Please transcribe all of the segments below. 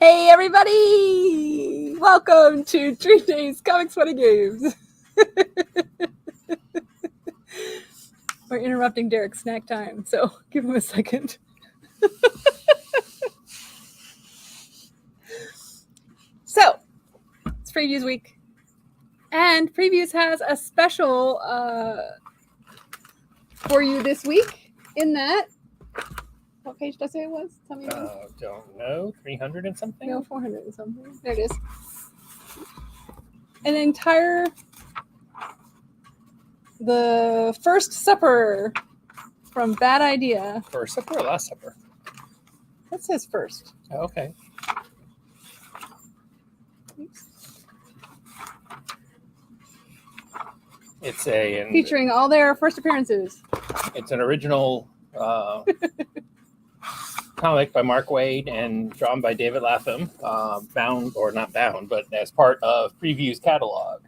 Hey everybody! Welcome to Dream Days Comics Funny Games. We're interrupting Derek's snack time, so give him a second. So, it's Previews Week. And Previews has a special for you this week in that... What page did I say it was? Tell me again. Don't know. 300 and something? No, 400 and something. There it is. An entire... The First Supper from Bad Idea. First Supper or Last Supper? That says first. Oh, okay. Oops. It's Featuring all their first appearances. It's an original comic by Mark Wynd and drawn by David Lapham, bound, or not bound, but as part of Preview's catalog.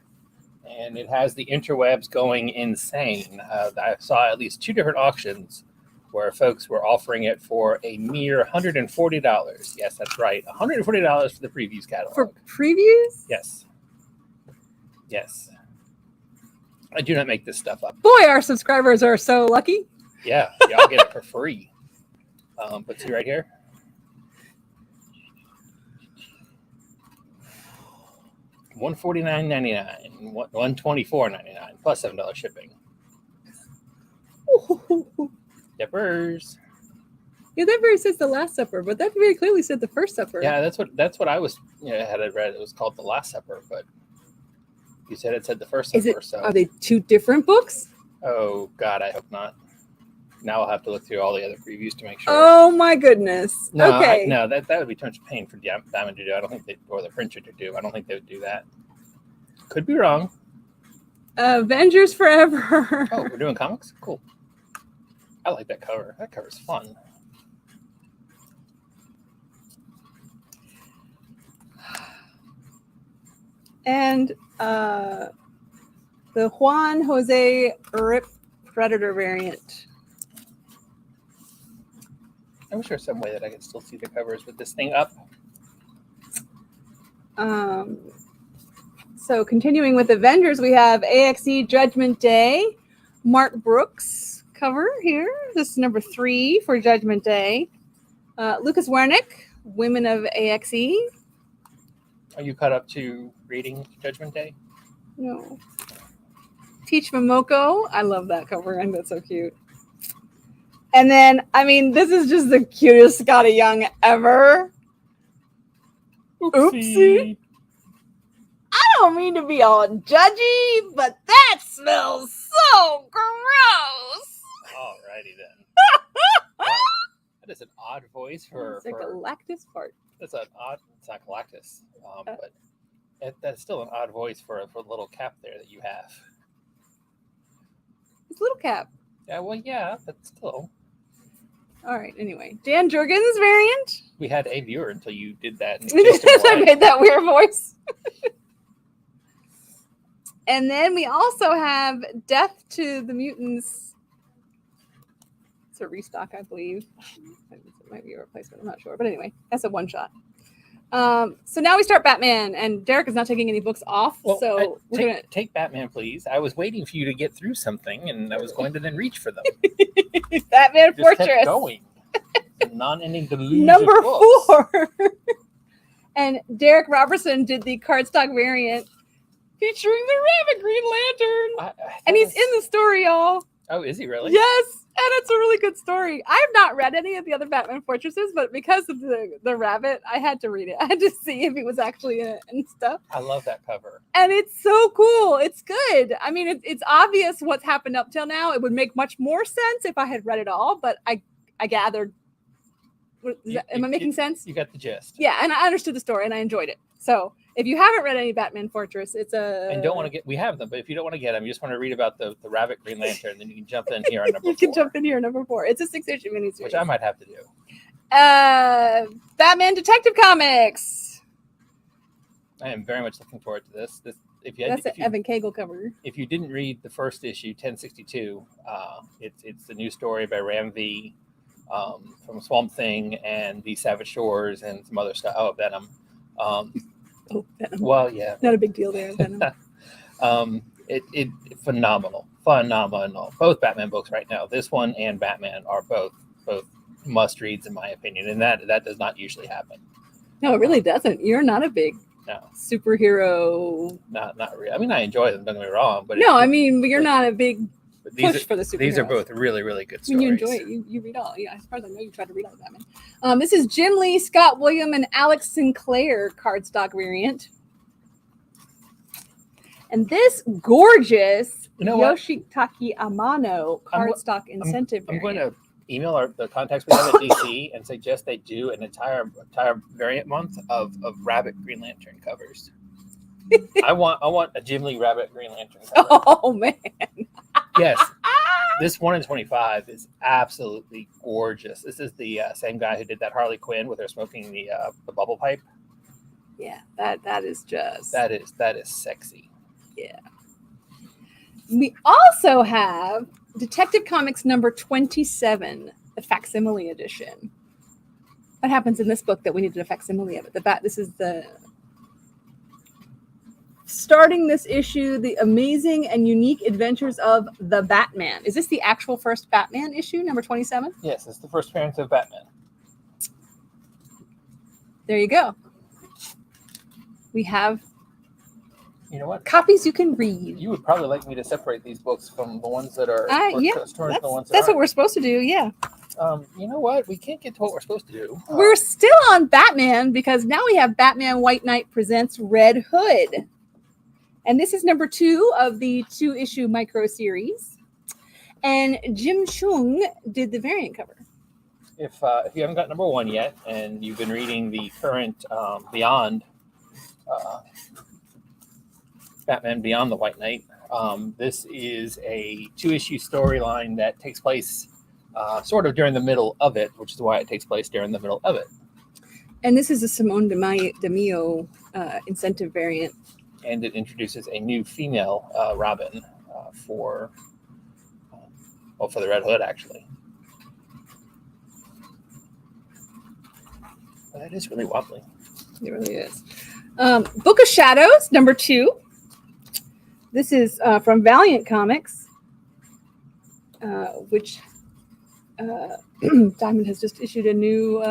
And it has the interwebs going insane. I saw at least 2 different auctions where folks were offering it for a mere $140. Yes, that's right. $140 for the Previews catalog. For Previews? Yes. Yes. I do not make this stuff up. Boy, our subscribers are so lucky. Yeah, y'all get it for free. But see right here. $149.99, $124.99 plus $7 shipping. Yippers. Yeah, that very says the Last Supper, but that very clearly said the First Supper. Yeah, that's what I was. Had I read it was called the Last Supper, but you said it said the First Supper. So are they 2 different books? Oh God, I hope not. Now I'll have to look through all the other previews to make sure. Oh my goodness. No, okay. That would be too much pain for Diamond to do. I don't think or the printer to do. I don't think they would do that. Could be wrong. Avengers Forever. Oh, we're doing comics? Cool. I like that cover. That cover's fun. And the Juan Jose Rip Predator variant. I wish there was some way that I could still see the covers with this thing up. So continuing with Avengers, we have AXE Judgment Day, Mark Brooks cover here. This is number 3 for Judgment Day. Lucas Wernick, Women of AXE. Are you caught up to reading Judgment Day? No. Peach Momoko. I love that cover. I think that's so cute. And then, I mean, this is just the cutest Scotty Young ever. Oopsie. I don't mean to be all judgy, but that smells so gross. Alrighty then. That is an odd voice for. It's like a lactus fart. That's an odd. It's not Galactus, but that's still an odd voice for a little cap there that you have. It's a little cap. Yeah, well, yeah, but still. All right. Anyway, Dan Jurgens variant. We had a viewer until you did that. I made that weird voice. And then we also have Death to the Mutants. It's a restock, I believe. It might be a replacement. I'm not sure. But anyway, that's a one-shot. So now we start Batman, and Derek is not taking any books off. Well, so we're going to take Batman, please. I was waiting for you to get through something, and I was going to then reach for them. Batman Fortress. Kept going. Non-ending deluge. Number 4. And Derek Robertson did the cardstock variant featuring the Rabbit Green Lantern. And he's in the story, y'all. Oh, is he really? Yes. And it's a really good story. I have not read any of the other Batman Fortresses, but because of the rabbit, I had to read it. I had to see if he was actually in it and stuff. I love that cover. And it's so cool. It's good. I mean, it's obvious what's happened up till now. It would make much more sense if I had read it all, but I gathered. Am I making sense? You got the gist. Yeah, and I understood the story, and I enjoyed it. So if you haven't read any Batman Fortress, it's a... And don't want to get... We have them, but if you don't want to get them, you just want to read about the Rabbit Green Lantern, then you can jump in here on number 4. You can jump in here on number 4. It's a 6-issue miniseries. Which I might have to do. Batman Detective Comics. I am very much looking forward to this. That's an Evan Cagle cover. If you didn't read the first issue, 1062, it's the new story by Ram V. from Swamp Thing and the Savage Shores and some other stuff. Oh, Venom. Oh, Venom. Well, yeah. Not a big deal there, Venom. It phenomenal. Both Batman books right now. This one and Batman are both must reads in my opinion, and that does not usually happen. No, it really doesn't. You're not a big superhero. Not really. I mean, I enjoy them. Don't get me wrong, but no, but you're not a big push for the superheroes. These are both really, really good stories. When you enjoy it, you read all. Yeah, as far as I know, you try to read all of Batman. This is Jim Lee, Scott William, and Alex Sinclair cardstock variant. And this gorgeous Yoshitaki Amano cardstock incentive I'm variant. going to email the contacts we have at DC and suggest they do an entire variant month of Rabbit Green Lantern covers. I want a Jim Lee Rabbit Green Lantern cover. Oh man. Yes. This 1 in 25 is absolutely gorgeous. This is the same guy who did that Harley Quinn with her smoking the bubble pipe. Yeah, that is just that is sexy. Yeah. We also have Detective Comics number 27, the facsimile edition. What happens in this book that we needed a facsimile of it? This is the starting this issue, the amazing and unique adventures of the Batman. Is this the actual first Batman issue, number 27? Yes, it's the first appearance of Batman. There you go. We have copies you can read. You would probably like me to separate these books from the ones that are that's what we're supposed to do. Yeah. You know what? We can't get to what we're supposed to do. We're still on Batman because now we have Batman White Knight presents Red Hood, and this is number 2 of the 2-issue micro series. And Jim Chung did the variant cover. If you haven't got number 1 yet, and you've been reading the current Beyond. Batman Beyond the White Knight. This is a 2-issue storyline that takes place sort of during the middle of it, which is why it takes place during the middle of it. And this is a Simone DeMio incentive variant. And it introduces a new female Robin for the Red Hood, actually. That is really wobbly. It really is. Book of Shadows, number 2. This is from Valiant Comics, which Diamond has just issued a new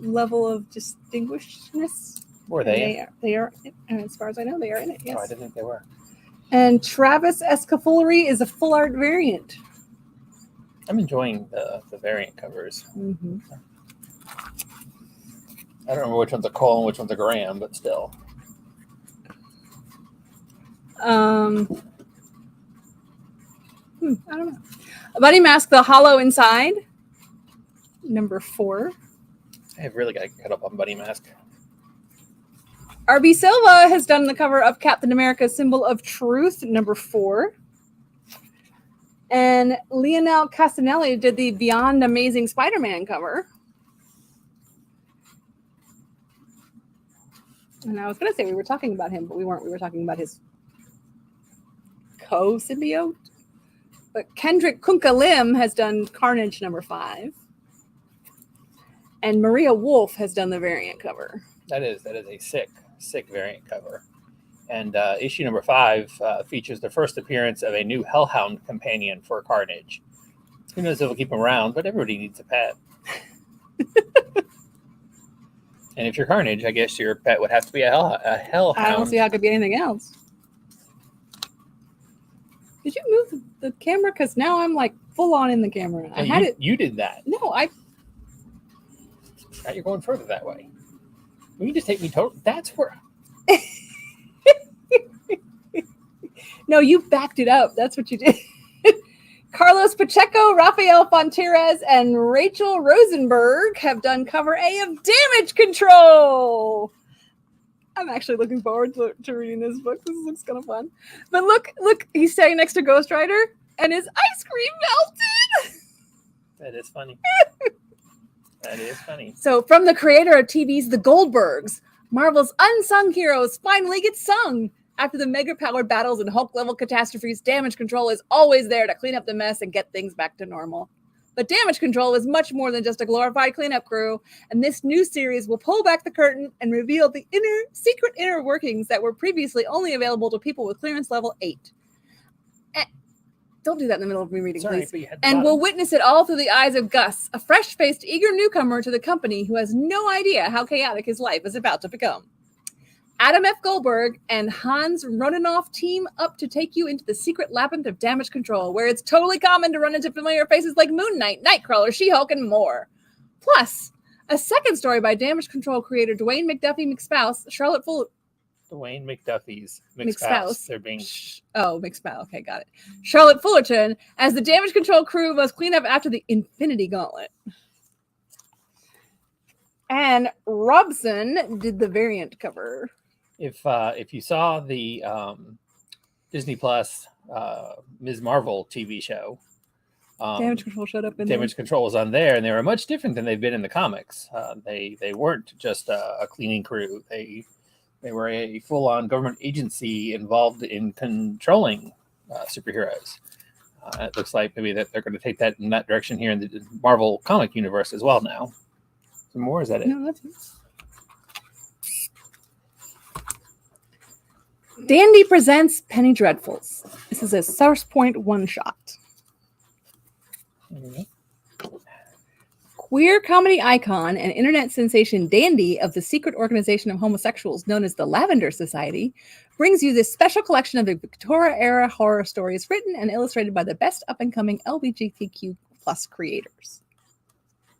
level of distinguishedness. Were they? They are, as far as I know, they are in it. Yes. Oh, I didn't think they were. And Travis Escafulary is a full art variant. I'm enjoying the variant covers. Mm-hmm. I don't remember which one's a Cole and which one's a Graham, but still. I don't know. Buddy Mask, The Hollow Inside, number 4. I have really got to get up on Buddy Mask. R.B. Silva has done the cover of Captain America, Symbol of Truth, number 4. And Lionel Castanelli did the Beyond Amazing Spider-Man cover. And I was going to say we were talking about him, but we weren't. We were talking about his co-symbiote. But Kendrick Kunka Lim has done Carnage number 5. And Maria Wolf has done the variant cover. That is a sick variant cover. And issue number 5 features the first appearance of a new Hellhound companion for Carnage. Who knows if we'll keep him around, but everybody needs a pet. And if you're Carnage, I guess your pet would have to be a Hellhound. I don't see how it could be anything else. Did you move the camera? Because now I'm like full on in the camera. You did that. No, Now you're going further that way. Will you just take me total? That's where. No, you backed it up. That's what you did. Carlos Pacheco, Rafael Fonteras, and Rachel Rosenberg have done cover A of Damage Control. I'm actually looking forward to reading this book. This looks kind of fun. But look, he's standing next to Ghost Rider, and his ice cream melted. That is funny. That is funny. So from the creator of TV's The Goldbergs, Marvel's unsung heroes finally get sung. After the mega-powered battles and Hulk-level catastrophes, Damage Control is always there to clean up the mess and get things back to normal. But Damage Control is much more than just a glorified cleanup crew, and this new series will pull back the curtain and reveal the secret inner workings that were previously only available to people with clearance level 8. Don't do that in the middle of me reading, please. And we'll witness it all through the eyes of Gus, a fresh-faced, eager newcomer to the company who has no idea how chaotic his life is about to become. Adam F. Goldberg and Hans Rodinoff team up to take you into the secret labyrinth of Damage Control, where it's totally common to run into familiar faces like Moon Knight, Nightcrawler, She-Hulk, and more. Plus, a second story by Damage Control creator Dwayne McDuffie McSpouse, Charlotte Fuller. Dwayne McDuffie's McSpouse. They're being... McSpouse. Okay, got it. Charlotte Fullerton, as the Damage Control crew must clean up after the Infinity Gauntlet. And Robson did the variant cover. If you saw the Disney Plus Ms. Marvel TV show, Damage Control showed up in Damage Control was on there, and they were much different than they've been in the comics. They weren't just a cleaning crew. They were a full-on government agency involved in controlling superheroes. It looks like maybe that they're going to take that in that direction here in the Marvel comic universe as well now. Some more? Is that it? No, that's it. Dandy presents Penny Dreadfuls. This is a Source Point one-shot. Queer comedy icon and internet sensation Dandy of the secret organization of homosexuals known as the Lavender Society brings you this special collection of the Victoria-era horror stories written and illustrated by the best up-and-coming LGBTQ plus creators.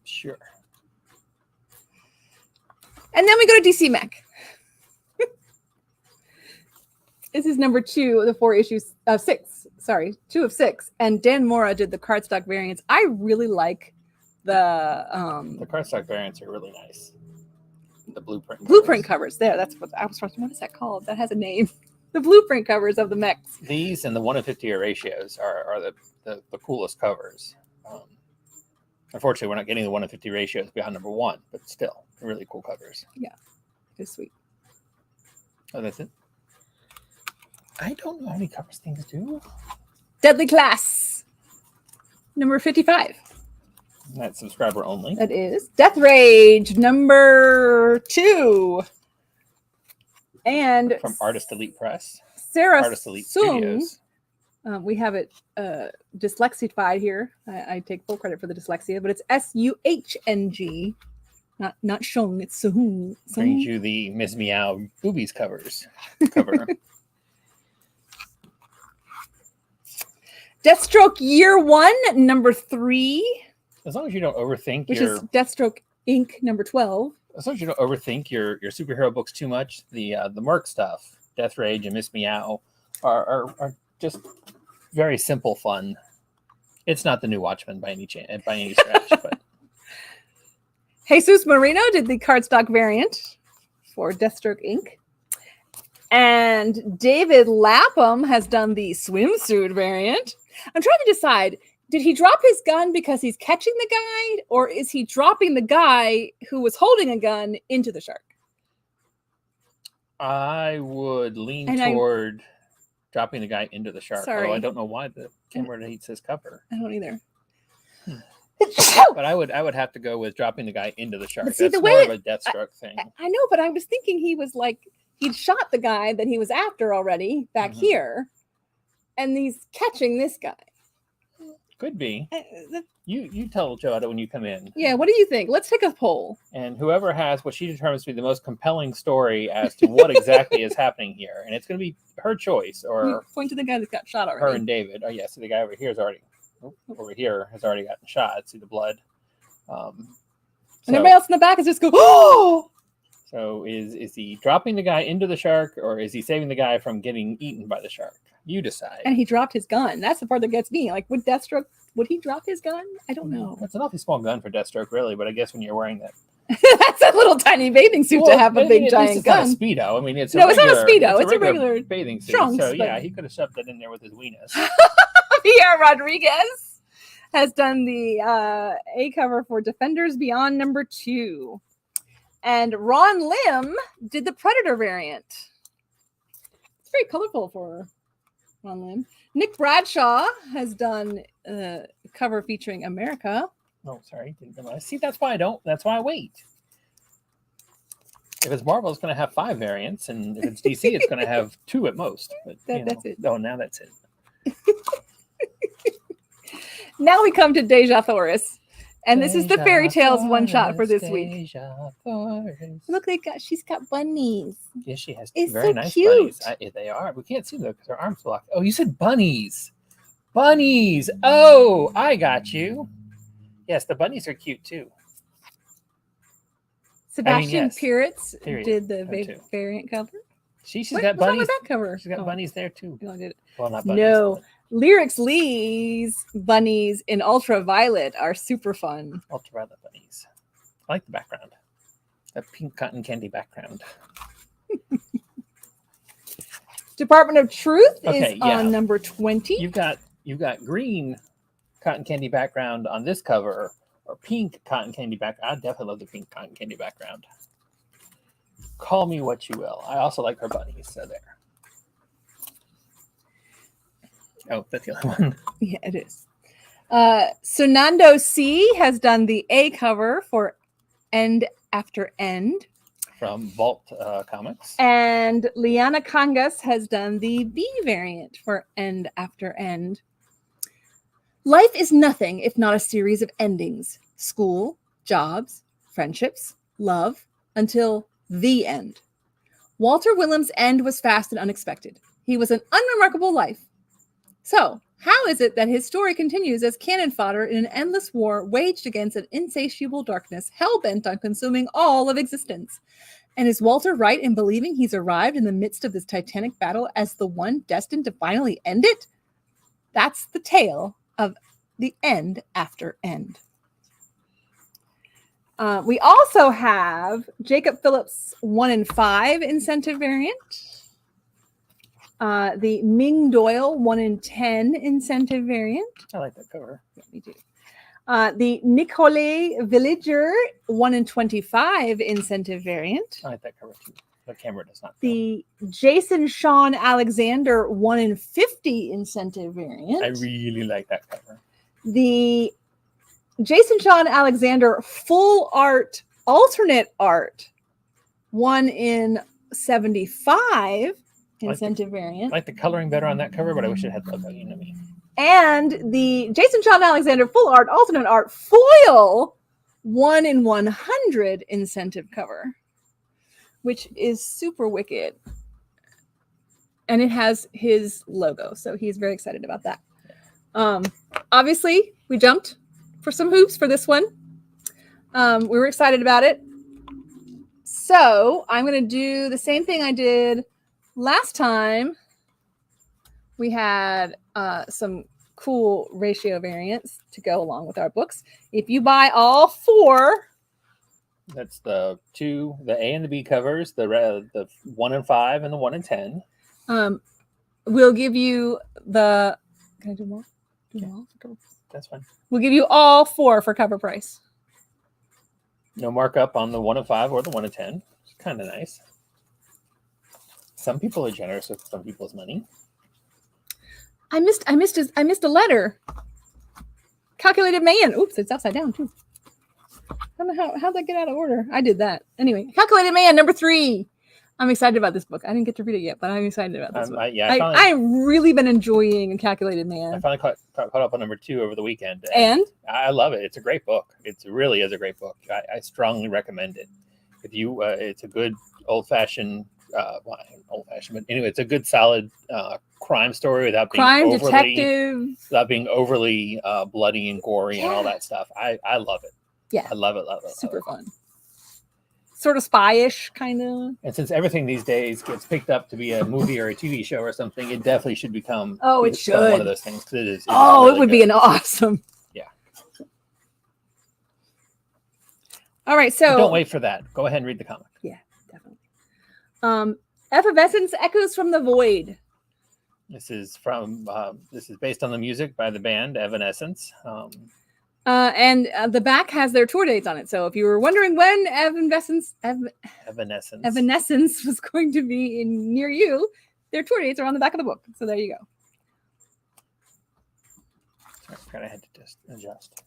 Sure. And then we go to DC Mech. This is number 2 of the 4 issues of 6. Sorry, 2 of 6. And Dan Mora did the cardstock variants. I really like the cardstock variants are really nice. The blueprint covers. There, that's what I was trying to. What is that called? That has a name. The blueprint covers of the mechs. These and the 1-in-50 ratios are the coolest covers. Unfortunately, we're not getting the 1-in-50 ratios beyond number 1, but still, they're really cool covers. Yeah, it's sweet. Oh, that's it. I don't know how many covers things do. Deadly Class, number 55. That's subscriber only. That is. Death Rage, number 2. And from Artist Elite Press. Sarah Artist Elite Sung. Studios. We have it dyslexified here. I take full credit for the dyslexia, but it's Suhng. Not Shung, it's Suhung. Brings you the Miss Meow Boobies cover. Deathstroke Year 1, number 3. As long as you don't overthink which is Deathstroke Inc. number 12. As long as you don't overthink your superhero books too much, the Merc stuff, Death Rage and Miss Meow, are just very simple fun. It's not the new Watchmen by any stretch, but Jesus Marino did the cardstock variant for Deathstroke Inc. And David Lapham has done the swimsuit variant. I'm trying to decide, did he drop his gun because he's catching the guy, or is he dropping the guy who was holding a gun into the shark? I would lean toward dropping the guy into the shark. Sorry. Although I don't know why the camera hates his cover. I don't either. But I would have to go with dropping the guy into the shark. But see, that's the more way of a Deathstroke thing. I know, but I was thinking he was like, he'd shot the guy that he was after already back here, and he's catching this guy. Could be. You tell Joetta when you come in. Yeah, what do you think? Let's take a poll. And whoever has what she determines to be the most compelling story as to what exactly is happening here, and it's going to be her choice, or point to the guy that got shot already. Her and David. Oh yeah, so the guy over here has already gotten shot. See the blood. And everybody else in the back is just go, oh! So is he dropping the guy into the shark, or is he saving the guy from getting eaten by the shark? You decide. And he dropped his gun. That's the part that gets me. Like, would he drop his gun? I don't know. It's an awfully small gun for Deathstroke, really, but I guess when you're wearing that. That's a little tiny bathing suit to have a big giant gun. It's not a Speedo. I mean, it's not a Speedo. It's a regular bathing suit. Trunks, so, yeah, he could have shoved that in there with his weenus. Pierre Rodriguez has done the A cover for Defenders Beyond number 2. And Ron Lim did the Predator variant. It's very colorful for on limb. Nick Bradshaw has done a cover featuring America. Oh, sorry, didn't realize. See, that's why I wait. If it's Marvel, it's going to have 5 variants, and if it's DC, it's going to have 2 at most. But That's it. Oh, now that's it. Now we come to Deja Thoris. And this is the Fairy Tales one shot for this week. Look, she's got bunnies. Yes, she has It's very so nice cute. bunnies. They are. We can't see them because her arms blocked. Oh, you said bunnies. Bunnies. Oh, I got you. Yes, the bunnies are cute too. Sebastian yes. Peretz Period. did the That too. variant cover. She's Wait, got what's wrong bunnies. with that cover? She's got Oh, bunnies there too. no, I did it. Well, not bunnies. No. but Lyrics Lee's bunnies in Ultraviolet are super fun. ultraviolet bunnies. I like the background. That pink cotton candy background. Department of Truth Okay, is yeah. on number 20. You've got green cotton candy background on this cover, or pink cotton candy background. I definitely love the pink cotton candy background. Call me what you will. I also like her bunnies. So there. Oh, that's the other one. Yeah, it is. Sunando C has done the A cover for End After End. From Vault Comics. And Liana Kangas has done the B variant for End After End. Life is nothing if not a series of endings. School, jobs, friendships, love, until the end. Walter Williams' end was fast and unexpected. He was an unremarkable life. So, how is it that his story continues as cannon fodder in an endless war waged against an insatiable darkness hell-bent on consuming all of existence? And is Walter right in believing he's arrived in the midst of this titanic battle as the one destined to finally end it? That's the tale of the End After End. We also have Jacob Phillips 1 and 5 incentive variant. The Ming Doyle 1 in 10 incentive variant. I like that cover. Yeah, me too. The Nicole Villager 1 in 25 incentive variant. I like that cover too. The camera does not. The Jason Sean Alexander 1 in 50 incentive variant. I really like that cover. The Jason Sean Alexander full art, alternate art 1 in 75 incentive variant. I like the coloring better on that cover, but I wish it had logo. You know me. And the Jason Sean Alexander full art, alternate art foil 1 in 100 incentive cover, which is super wicked. And it has his logo, so he's very excited about that. Obviously, we jumped for some hoops for this one. We were excited about it. So I'm going to do the same thing I did last time. We had some cool ratio variants to go along with our books. If you buy all 4, that's the 2, the A and the B covers, the 1 and 5 and the 1 and 10. We'll give you the. Can I do more? That's fine. We'll give you all 4 for cover price. No markup on the 1 and 5 or the 1 and 10. It's kind of nice. Some people are generous with some people's money. I missed a letter. Calculated Man. Oops, it's upside down too. I don't know how'd that get out of order. I did that. Anyway, Calculated Man, number 3. I'm excited about this book. I didn't get to read it yet, but I'm excited about this book. I've really been enjoying Calculated Man. I finally caught up on number 2 over the weekend. And? I love it. It's a great book. It really is a great book. I strongly recommend it. If you, it's a good old-fashioned, but anyway, it's a good, solid crime story without being overly bloody and gory and all that stuff. I love it. Yeah, I love it. Super fun. Sort of spy-ish, kind of. And since everything these days gets picked up to be a movie or a TV show or something, it definitely should become. It should one of those things. It is. It would be an awesome. Yeah. All right, so but don't wait for that. Go ahead and read the comic. Yeah, definitely. Effervescence Echoes from the Void. This is based on the music by the band Evanescence. And the back has their tour dates on it. So if you were wondering when Evanescence was going to be near you, their tour dates are on the back of the book. So there you go. Sorry, I kind of had to just adjust.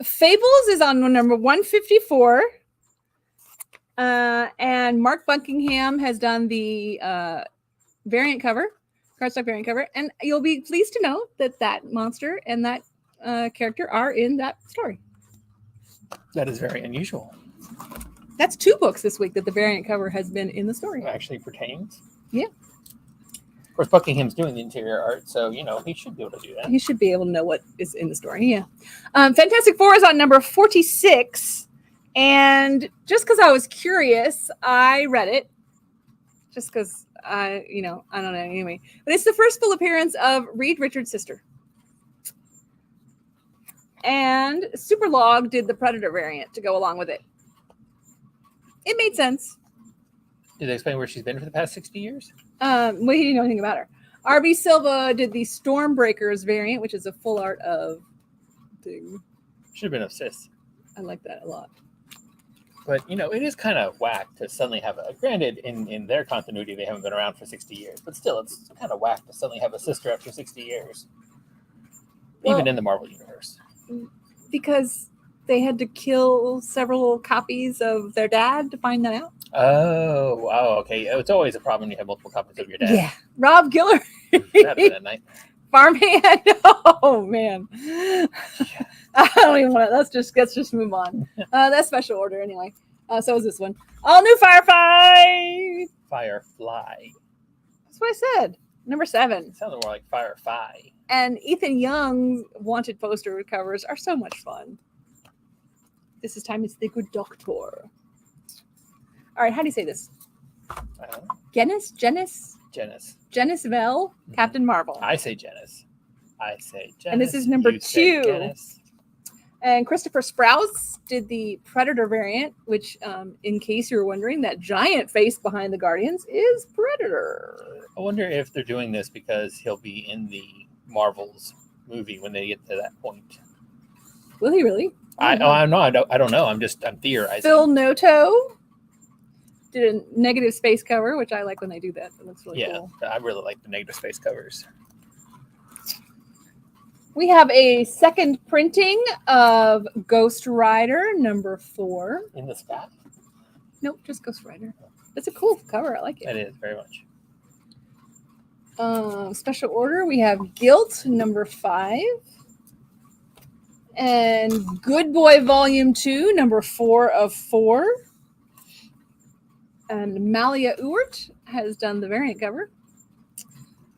Fables is on number 154. And Mark Buckingham has done the variant cover, cardstock variant cover. And you'll be pleased to know that that monster and that character are in that story. That is very unusual. That's 2 books this week that the variant cover has been in the story. It actually pertains. Yeah. Of course, Buckingham's doing the interior art, so, he should be able to do that. He should be able to know what is in the story. Yeah. Fantastic Four is on number 46. And just because I was curious, I read it. Just because I don't know anyway. But it's the first full appearance of Reed Richards' sister. And Superlog did the Predator variant to go along with it. It made sense. Did they explain where she's been for the past 60 years? We didn't know anything about her. RB Silva did the Stormbreakers variant, which is a full art of thing. Should have been of Sis. I like that a lot. But, it is kind of whack to suddenly have granted, in their continuity, they haven't been around for 60 years. But still, it's kind of whack to suddenly have a sister after 60 years. Well, even in the Marvel Universe. Because they had to kill several copies of their dad to find that out. Oh, wow, okay. It's always a problem when you have multiple copies of your dad. Yeah. Rob Giller. That'd been a night. Farmhand. Oh, man. I don't even want to. Let's just move on. That's Special Order anyway. So is this one. All new Firefly. Firefly. That's what I said. Number 7. It sounded more like Firefly. And Ethan Young's wanted poster covers are so much fun. This time it's the Good Doctor. All right, how do you say this? Genis Vell, Captain Marvel. I say Genis. And this is number 2. And Christopher Sprouse did the Predator variant, which, in case you're wondering, that giant face behind the Guardians is Predator. I wonder if they're doing this because he'll be in the Marvel's movie when they get to that point. Will he really? I don't know. I'm theorizing. Phil Noto did a negative space cover, which I like when they do that. It looks really cool. I really like the negative space covers. We have a second printing of Ghost Rider number 4. In the sky? Nope, just Ghost Rider. That's a cool cover. I like it. It is, very much. Special Order, we have Guilt number 5. And Good Boy Volume 2, number 4 of 4. And Malia Ewart has done the variant cover,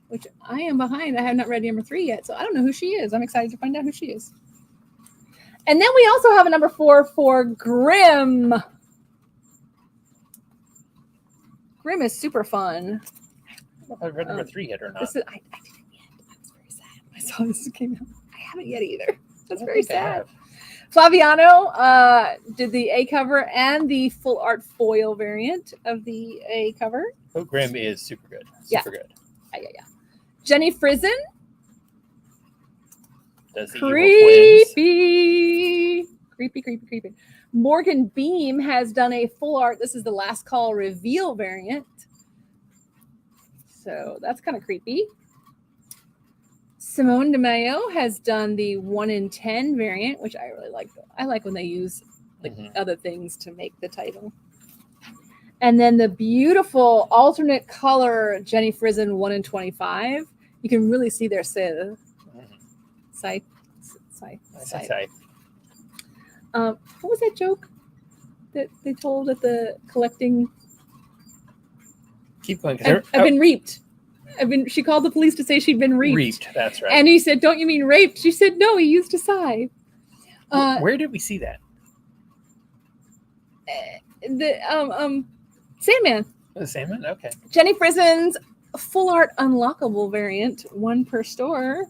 which I am behind. I have not read number 3 yet, so I don't know who she is. I'm excited to find out who she is. And then we also have a number 4 for Grimm. Grimm is super fun. I don't know if I've read number 3 yet or not. I didn't yet. I was very sad when I saw this came out. I haven't yet either. That's very sad. Flaviano did the A cover and the full art foil variant of the A cover. Oh, Grimm is super good. Super good. Yeah. Jenny Frizen. Does the evil twins. Creepy. Morgan Beam has done a full art. This is the Last Call reveal variant. So that's kind of creepy. Simone DeMeo has done the 1 in 10 variant, which I really like. I like when they use other things to make the title. And then the beautiful alternate color Jenny Frizen 1 in 25. You can really see their scythe. What was that joke that they told at the collecting? Keep going. I've been reaped. She called the police to say she'd been reaped. Reaped, that's right. And he said, "Don't you mean raped?" She said, "No, he used a scythe." Where did we see that? The Sandman. The Sandman? Okay. Jenny Frizen's full art unlockable variant, 1 per store,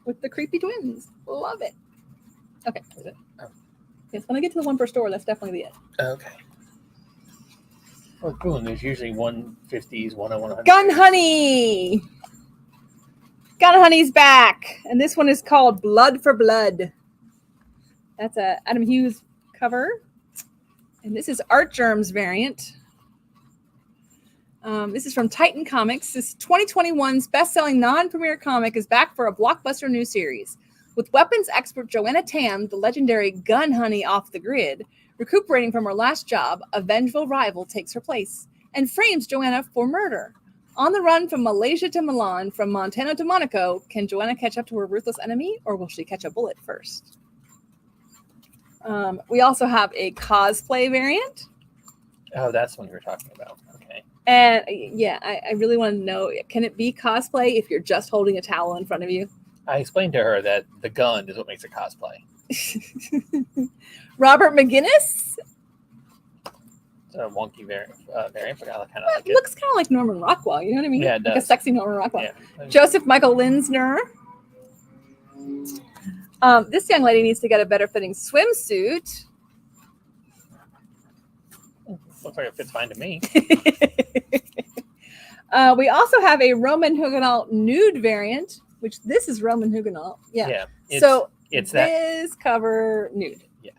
with the creepy twins. Love it. Okay. Is it? Oh. Yes, when I get to the 1 per store, that's definitely the end. Okay. Well, cool. And there's usually 150s, 100. Gun Honey! Gun Honey's back. And this one is called Blood for Blood. That's a Adam Hughes cover. And this is Art Germ's variant. This is from Titan Comics. This 2021's best-selling non-premiere comic is back for a blockbuster new series. With weapons expert Joetta Tam, the legendary gun honey off the grid, recuperating from her last job, a vengeful rival takes her place and frames Joetta for murder. On the run from Malaysia to Milan, from Montana to Monaco, can Joetta catch up to her ruthless enemy, or will she catch a bullet first? We also have a cosplay variant. Oh, that's what you were talking about. Okay. And yeah, I really want to know, can it be cosplay if you're just holding a towel in front of you? I explained to her that the gun is what makes it cosplay. Robert McGinnis. It's a wonky variant, but I kind of like It it. looks kind of like Norman Rockwell. You know what I mean? Yeah, it like a does. sexy Norman Rockwell. Yeah. Joseph Michael Linsner. This young lady needs to get a better fitting swimsuit. Looks like it fits fine to me. We also have a Roman Huguenot nude variant, which this is Roman Huguenot. Yeah. It's this cover nude. Yeah.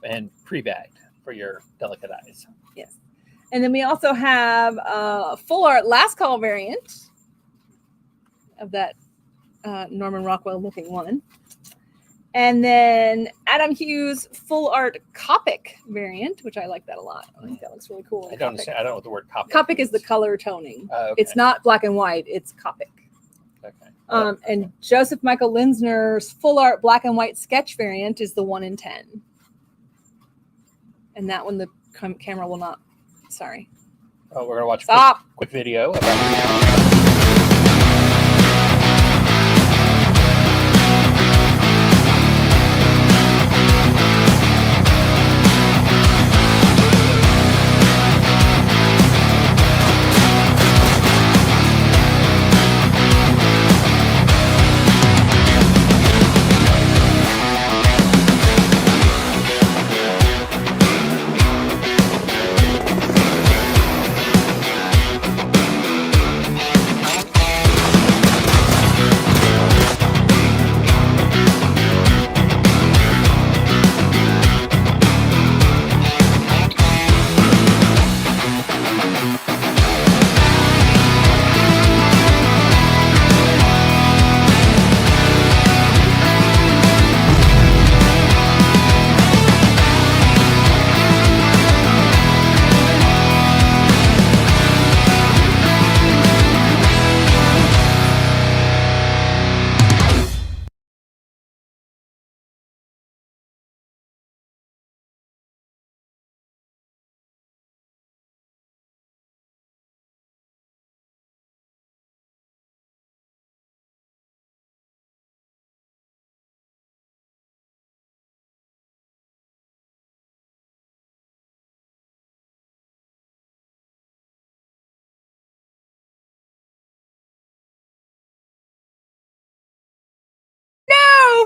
And pre-bagged for your delicate eyes. Yes. And then we also have a full art last call variant of that Norman Rockwell looking one. And then Adam Hughes full art Copic variant, which I like that a lot. I think that looks really cool. I don't understand. I don't know what the word Copic Copic is the color toning. Okay. It's not black and white. It's Copic. Okay. And Joseph Michael Linsner's full art black and white sketch variant is the 1 in 10. And that one, the camera will not. Sorry. Oh, we're gonna watch Stop. a quick video about.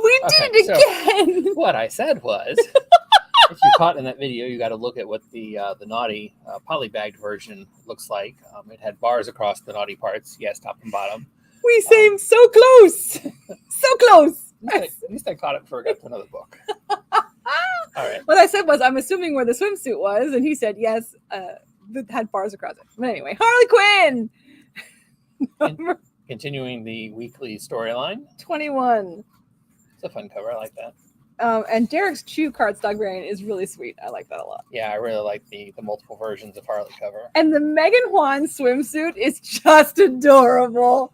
We did it again. So what I said was, if you caught in that video, you got to look at what the naughty polybagged version looks like. It had bars across the naughty parts, yes, top and bottom. We seem so close. So close. At least I caught it before I got to another book. All right. What I said was, I'm assuming where the swimsuit was, and he said yes, that had bars across it. But anyway, Harley Quinn. Continuing the weekly storyline. 21. It's a fun cover. I like that. And Derek's Chew cardstock variant is really sweet. I like that a lot. Yeah, I really like the multiple versions of Harley cover. And the Megan Juan swimsuit is just adorable.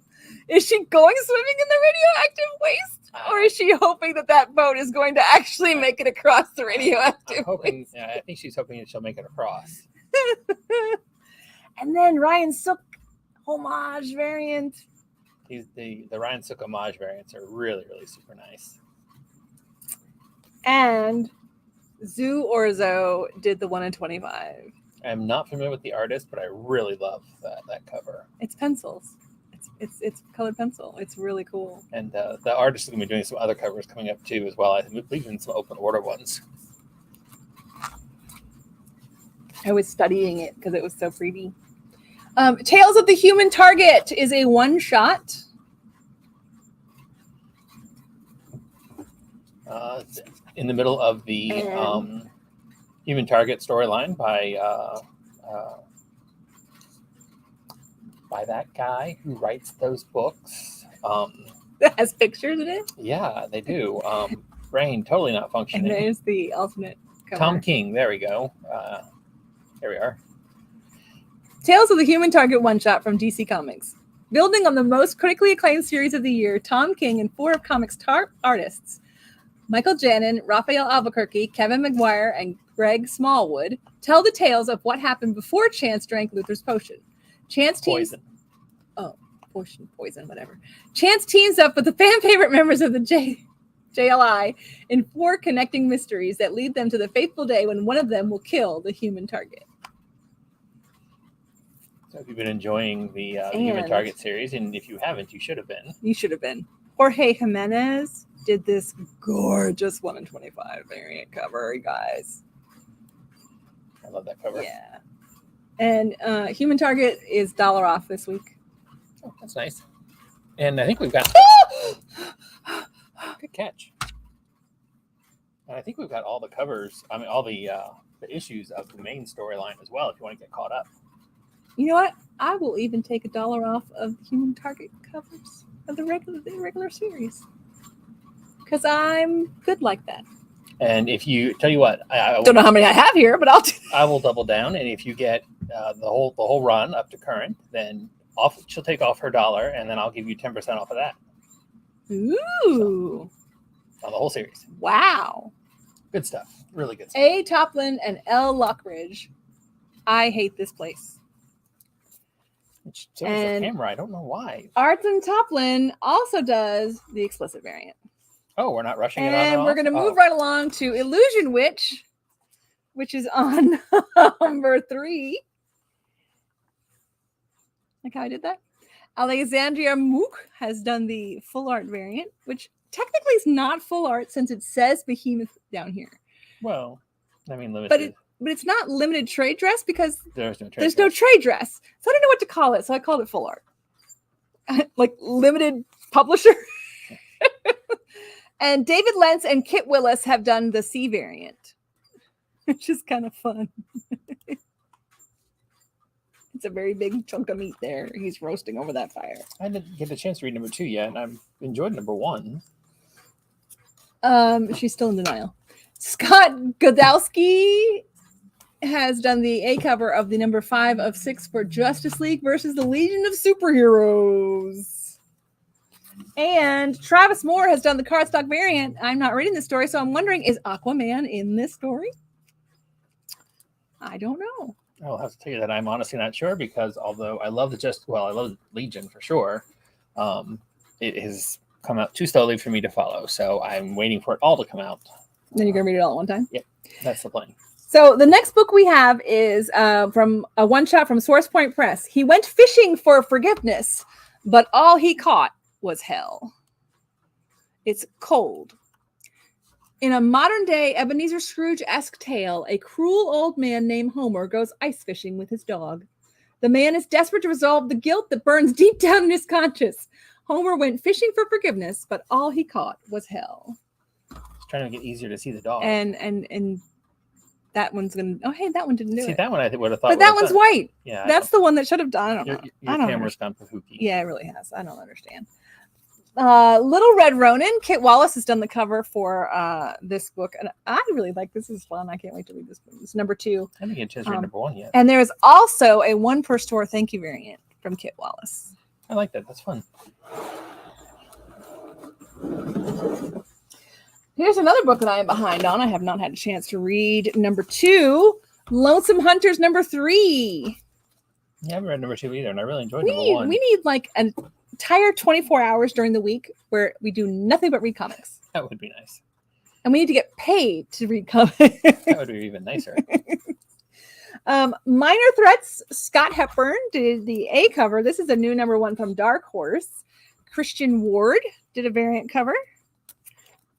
Is she going swimming in the radioactive waste? Or is she hoping that boat is going to actually make it across the radioactive waste? Yeah, I think she's hoping that she'll make it across. And then Ryan Sook homage variant. The Ryan Sook homage variants are really, really super nice. And Zoo Orzo did the 1 in 25. I'm not familiar with the artist, but I really love that cover. It's pencils. It's colored pencil. It's really cool. And the artist is going to be doing some other covers coming up too as well. I believe in some open order ones. I was studying it because it was so pretty. Tales of the Human Target is a one-shot. In the middle of the Human Target storyline by by that guy who writes those books. That has pictures in it. Yeah, they do. Brain totally not And functioning. there's the alternate cover. Tom King. There we go. There we are. Tales of the Human Target one-shot from DC Comics. Building on the most critically acclaimed series of the year, Tom King and 4 of comics' top artists, Michael Janin, Raphael Albuquerque, Kevin McGuire, and Greg Smallwood, tell the tales of what happened before Chance drank Luther's potion. Chance teams... Poison. Oh, poison, whatever. Chance teams up with the fan-favorite members of the JLI in 4 connecting mysteries that lead them to the fateful day when one of them will kill the human target. So if you've been enjoying the Human Target series, and if you haven't, you should have been. You should have been. Jorge Jimenez did this gorgeous 1 in 25 variant cover, you guys. I love that cover. Yeah. And Human Target is $1 off this week. Oh, that's nice. And I think we've got... Good catch. And I think we've got all the covers, all the issues of the main storyline as well, if you want to get caught up. You know what? I will even take $1 off of Human Target covers of the regular series. Because I'm good like that. And if you... Tell you what... I don't know how many I have here, but I will double down. And if you get the whole run up to current, then she'll take off her $1, and then I'll give you 10% off of that. Ooh. On the whole series. Wow. Good stuff. Really good stuff. A. Toplin and L. Lockridge. I hate this place. So is the camera. I don't know why. Arts and Toplin also does the explicit variant. Oh, we're not rushing it on. And we're going to move right along to Illusion Witch, which is on number 3. Like how I did that? Alexandria Mook has done the full art variant, which technically is not full art since it says Behemoth down here. Well, I mean, limited. But it's not limited trade dress because there's no trade dress. So I don't know what to call it. So I called it full art. Like limited publisher. And David Lentz and Kit Willis have done the C variant, which is kind of fun. It's a very big chunk of meat there. He's roasting over that fire. I didn't get a chance to read number 2 yet, and I've enjoyed number 1. She's still in denial. Scott Godowski has done the A cover of the number 5 of 6 for Justice League versus the Legion of Superheroes. And Travis Moore has done the cardstock variant. I'm not reading this story, so I'm wondering, is Aquaman in this story? I don't know. I'll have to tell you that I'm honestly not sure, because although I love I love Legion for sure, it has come out too slowly for me to follow. So I'm waiting for it all to come out. Then you're going to read it all at one time? Yep, that's the plan. So the next book we have is from a one-shot from Source Point Press. He went fishing for forgiveness, but all he caught was hell. It's cold. In a modern-day Ebenezer Scrooge-esque tale, a cruel old man named Homer goes ice fishing with his dog. The man is desperate to resolve the guilt that burns deep down in his conscience. Homer went fishing for forgiveness, but all he caught was hell. It's trying to make it easier to see the dog. And that one's gonna. Oh, hey, that one didn't do it. See, that one I would have thought. But that one's white. Yeah, that's the one that should have done. I don't know. Your camera's gone pahooky. Yeah, it really has. I don't understand. Little Red Ronin. Kit Wallace has done the cover for this book, and I really like this. This is fun. I can't wait to read this book. It's number 2. I haven't get a chance to read number 1 yet. And there is also a 1 per store thank you variant from Kit Wallace. I like that. That's fun. Here's another book that I am behind on. I have not had a chance to read. Number 2, Lonesome Hunters number 3. Yeah, I haven't read number 2 either, and I really enjoyed number 1. We need like an entire 24 hours during the week where we do nothing but read comics. That would be nice. And we need to get paid to read comics. That would be even nicer. Minor Threats, Scott Hepburn did the A cover. This is a new number 1 from Dark Horse. Christian Ward did a variant cover.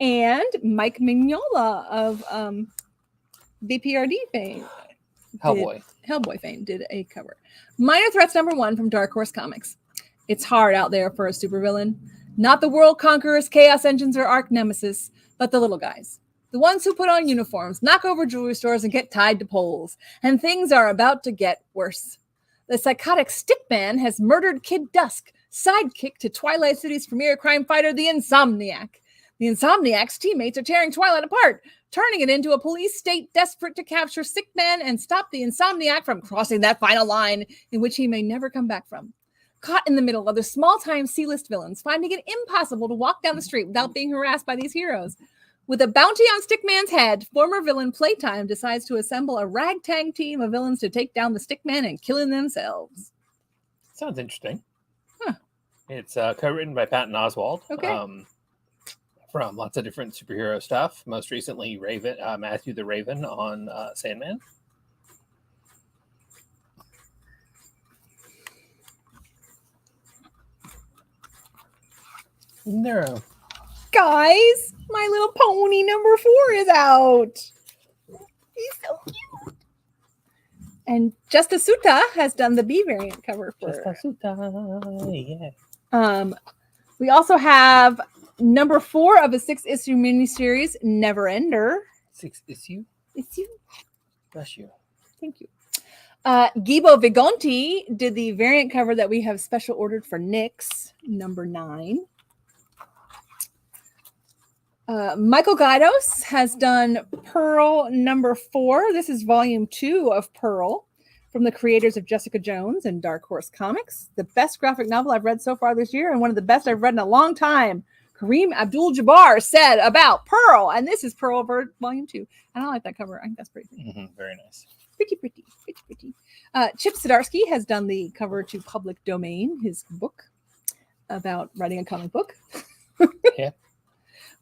And Mike Mignola of BPRD fame. Hellboy fame did a cover. Minor Threats number 1 from Dark Horse Comics. It's hard out there for a supervillain. Not the world conquerors, chaos engines, or arch nemesis, but the little guys. The ones who put on uniforms, knock over jewelry stores, and get tied to poles. And things are about to get worse. The psychotic Stickman has murdered Kid Dusk, sidekick to Twilight City's premier crime fighter, the Insomniac. The Insomniac's teammates are tearing Twilight apart, turning it into a police state desperate to capture Stickman and stop the Insomniac from crossing that final line in which he may never come back from. Caught in the middle of the small-time C-list villains, finding it impossible to walk down the street without being harassed by these heroes. With a bounty on Stickman's head, former villain Playtime decides to assemble a ragtag team of villains to take down the Stickman and kill him themselves. Sounds interesting. Huh. It's co-written by Patton Oswalt. Okay. From lots of different superhero stuff. Most recently, Matthew the Raven on Sandman. Isn't there a... Guys, My Little Pony number 4 is out. He's so cute. And Justice Suta has done the B variant cover for. Justice Suta, yeah. We also have number 4 of a 6-issue miniseries, Never Ender. 6 issue? Issue? Bless you. Thank you. Gibo Vigonti did the variant cover that we have special ordered for Nyx, number 9. Michael Gaidos has done Pearl number 4. This is volume 2 of Pearl from the creators of Jessica Jones and Dark Horse Comics. The best graphic novel I've read so far this year and one of the best I've read in a long time. Kareem Abdul-Jabbar said about Pearl, and this is Pearl volume 2. And I like that cover. I think that's pretty pretty. Mm-hmm, very nice. Pretty. Chip Zdarsky has done the cover to Public Domain, his book about writing a comic book. Yeah.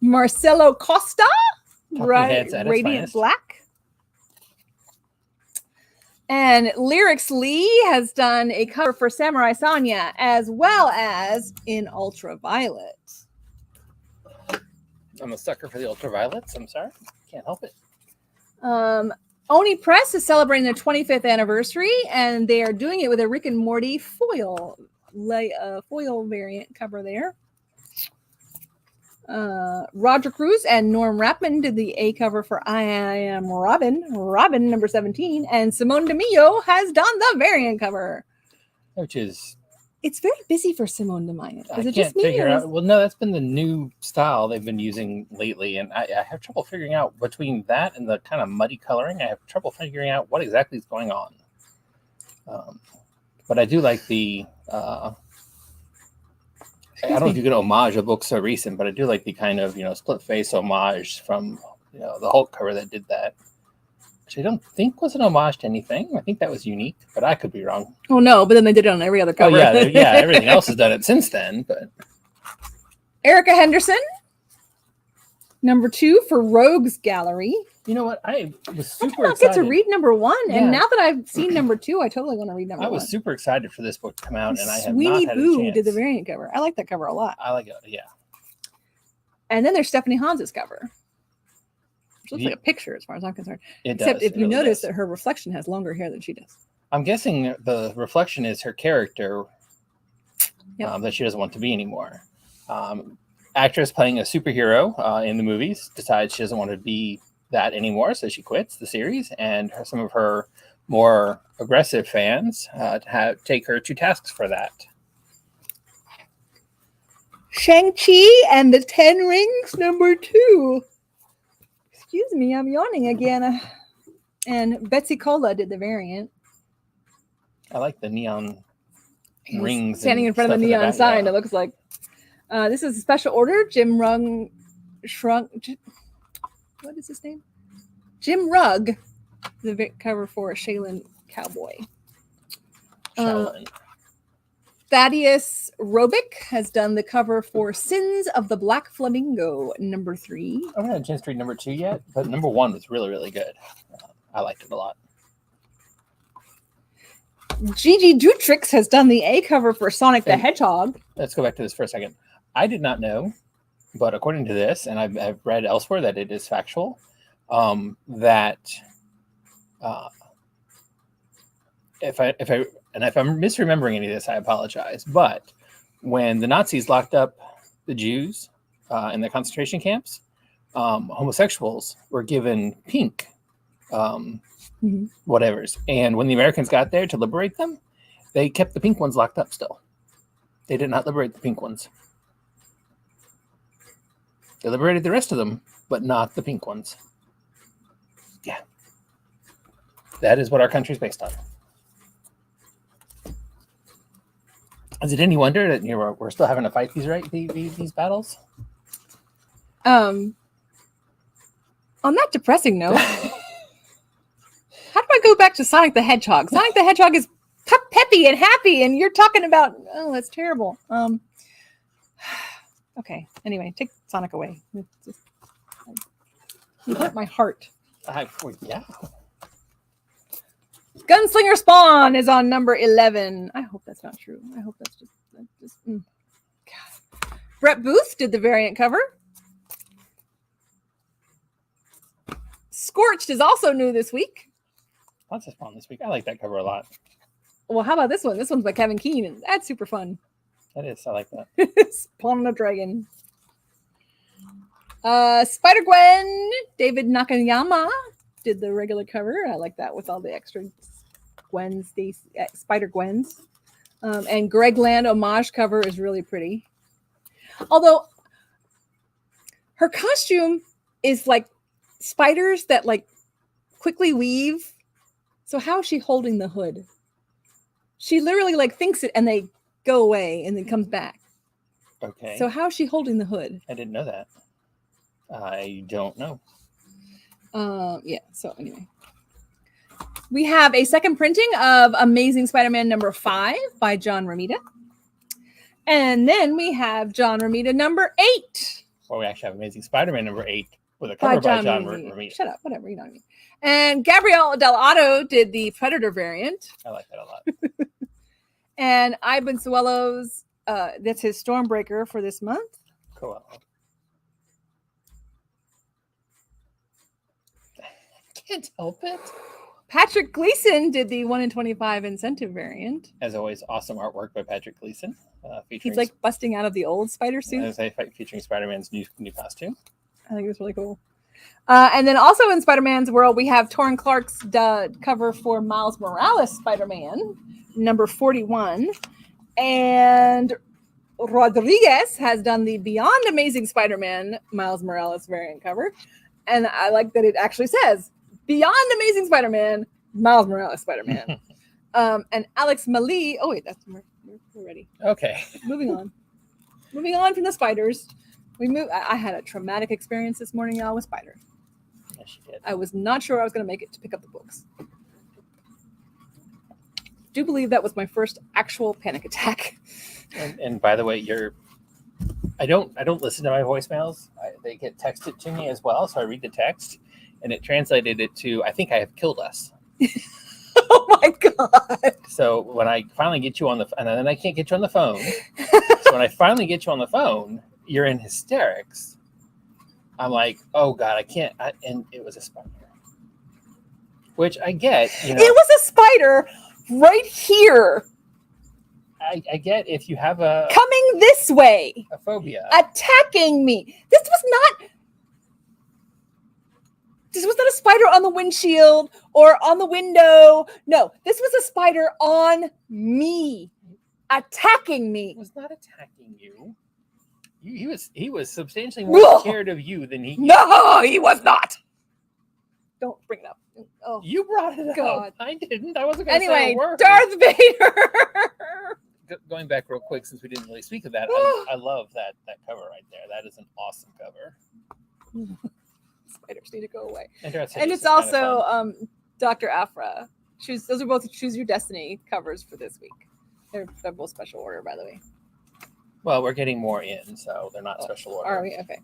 Marcelo Costa, Radiant Radiant Black. And Lyrics Lee has done a cover for Samurai Sanya as well as in Ultraviolet. I'm a sucker for the Ultraviolets. I'm sorry. Can't help it. Oni Press is celebrating their 25th anniversary, and they are doing it with a Rick and Morty foil variant cover there. Roger Cruz and Norm Rapman did the A cover for I Am Robin number 17, and Simone DeMillo has done the variant cover. Which is... It's very busy for Simone DeMillo. I can't figure out... Well, no, that's been the new style they've been using lately, and I have trouble figuring out between that and the kind of muddy coloring. I have trouble figuring out what exactly is going on. But I do like the... I don't know if you could homage a book so recent, but I do like the kind of, split face homage from, the Hulk cover that did that. Which I don't think was an homage to anything. I think that was unique, but I could be wrong. Oh, no, but then they did it on every other cover. Oh, yeah, everything else has done it since then. But Erica Henderson, number 2 for Rogues Gallery. You know what? I was super excited. I get to read number 1, and now that I've seen number 2, I totally want to read number 1. I was super excited for this book to come out, and I have Sweeney not had a Boo chance. did the variant cover. I like that cover a lot. I like it, yeah. And then there's Stephanie Hans's cover, which looks like a picture as far as I'm concerned. Except if you notice that her reflection has longer hair than she does. I'm guessing the reflection is her character that she doesn't want to be anymore. Actress playing a superhero in the movies decides she doesn't want to be that anymore, so she quits the series, and some of her more aggressive fans take her to tasks for that. Shang-Chi and the 10 Rings, number 2. Excuse me, I'm yawning again. And Betsy Cola did the variant. I like the neon rings. Standing in front of the neon sign, it looks like. This is a special order. What is his name? Jim Rugg, the cover for Shaolin Cowboy. Thaddeus Robick has done the cover for Sins of the Black Flamingo, number 3. I haven't had a chance to read number 2 yet, but number 1 was really, really good. I liked it a lot. Gigi Dutrix has done the A cover for Sonic the Hedgehog. Let's go back to this for a second. I did not know, but according to this, and I've read elsewhere that it is factual, that if I'm misremembering any of this, I apologize. But when the Nazis locked up the Jews in the concentration camps, homosexuals were given pink whatevers. And when the Americans got there to liberate them, They kept the pink ones locked up still. They did not liberate the pink ones. They liberated the rest of them, but not the pink ones. Yeah. That is what our country is based on. Is it any wonder that we're still having to fight these battles? On that depressing note, how do I go back to Sonic the Hedgehog? Sonic the Hedgehog is peppy and happy, and you're talking about, oh, that's terrible. Okay. Anyway, take Sonic away. You hurt my heart. Yeah. Gunslinger Spawn is on number 11. I hope that's not true. I hope that's just God. Brett Booth did the variant cover. Scorched is also new this week. Lots of Spawn this week. I like that cover a lot. Well, how about this one? This one's by Kevin Keane. That's super fun. That is. I like that. Spawn on a dragon. Spider-Gwen, David Nakayama did the regular cover. I like that with all the extra Gwens, the Spider-Gwens. And Greg Land homage cover is really pretty. Although her costume is like spiders that like quickly weave. So how is she holding the hood? She literally like thinks it and they go away and then comes back. Okay. So how is she holding the hood? I didn't know that. I don't know. Yeah, so anyway. We have a second printing of Amazing Spider-Man number 5 by John Romita. And then we have John Romita number 8. Well, we actually have Amazing Spider-Man number 8 with a cover by John Romita. Shut up, whatever, you know what I mean. And Gabrielle Dell'Otto did the Predator variant. I like that a lot. And Ivan Suello's, that's his Stormbreaker for this month. Cool. Can't help it. Patrick Gleason did the 1 in 25 incentive variant. As always, awesome artwork by Patrick Gleason. He's like busting out of the old spider suit. Featuring Spider-Man's new costume. I think it's really cool. And then also in Spider-Man's world, we have Torrin Clark's cover for Miles Morales Spider-Man, number 41. And Rodriguez has done the Beyond Amazing Spider-Man Miles Morales variant cover. And I like that it actually says Beyond Amazing Spider-Man, Miles Morales Spider-Man. And Alex Mali. Oh, wait, we're ready. Okay. Moving on from the spiders. I had a traumatic experience this morning, y'all, with spiders. Yes, you did. I was not sure I was going to make it to pick up the books. I do believe that was my first actual panic attack. And by the way, I don't listen to my voicemails. They get texted to me as well, so I read the text, and it translated it to, I think I have killed us. Oh my God. So when I finally get you on and then I can't get you on the phone. So when I finally get you on the phone, you're in hysterics. I'm like, oh God, I can't. And it was a spider, which I get. It was a spider right here. I get if you have coming this way, a phobia, attacking me. This was not a spider on the windshield or on the window. No, this was a spider on me, attacking me. He was not attacking you. He was substantially more scared of you than he. No, he was not. Don't bring it up. Oh, you brought it up. I didn't. I wasn't going to say a word. Darth Vader. Going back real quick, since we didn't really speak of that, I love that cover right there. That is an awesome cover. Spiders need to go away. And it's also Dr. Aphra. Those are both Choose Your Destiny covers for this week. They're both special order, by the way. Well, we're getting more in, so they're not special order. Are we? Okay.